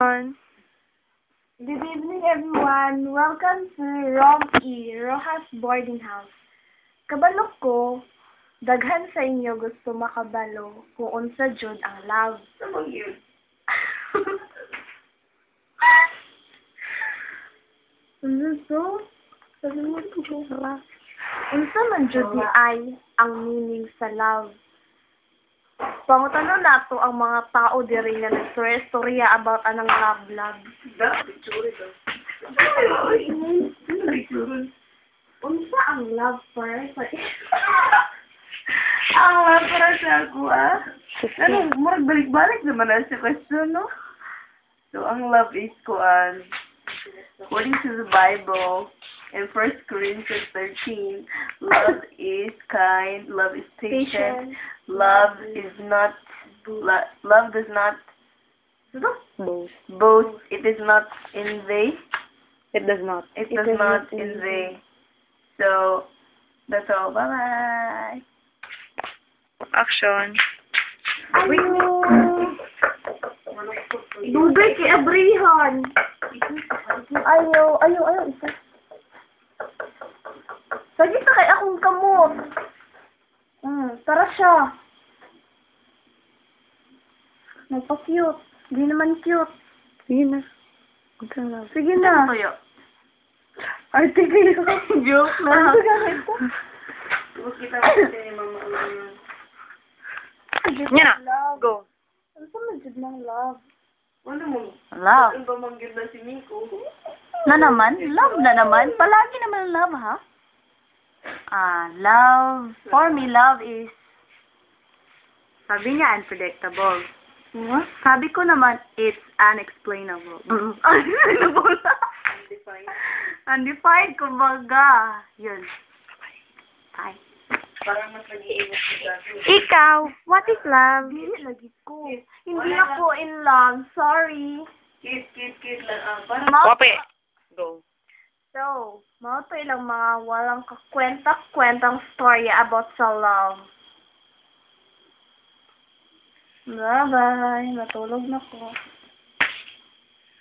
Good evening, everyone. Welcome to ROM-E, Rojas Boarding House. Kabalo ko, daghan sa inyo gusto makabalo kung unsa jud ang love. Samang yun. So, unsa man jud ni ay ang meaning sa love? Pangutano nato ang mga tao diri nga nagstorya about anang love. Da, picture ito. Unsa ang love para sa Ang love para sa ako, ah. Ano, murag balik-balik naman na sa question, no? So, ang love is kuan. According to the Bible, in 1 Corinthians 13, love is kind, love is patient, love is not, love does not boast, it is not envy. It does not. It does not envy. So, that's all. Bye-bye. Action. Dugay kay Abrihan. Ayaw, isa. Sige ka kay akong kamot. Tara siya. Nagpa-cute. Hindi naman cute. Sige na. Sige na. Kaya, Arte kayo. joke Ano na. gamit ko? Huwag kita kasi ni Mama Ulan. Yan na. Go. Ano sa majud ng love? Ano mo? Love. Ano ba manggil na si Miko? Na naman? Love na naman? Palagi naman love, ha? Love. For me, love is... Sabi niya, unpredictable. What? Sabi ko naman, it's unexplainable. Unexplainable. Undefined. Undefined, kumbaga. Yun. Bye. Parang mas nag-iiwas ko sa Ikaw, what is love? Dili lagi ko. Hindi ako in love. Sorry. Kid lang. Parang Wapi. Go. So, mga to ilang mga walang kakwenta-kwentang story about sa love. Bye-bye. Matulog na ko.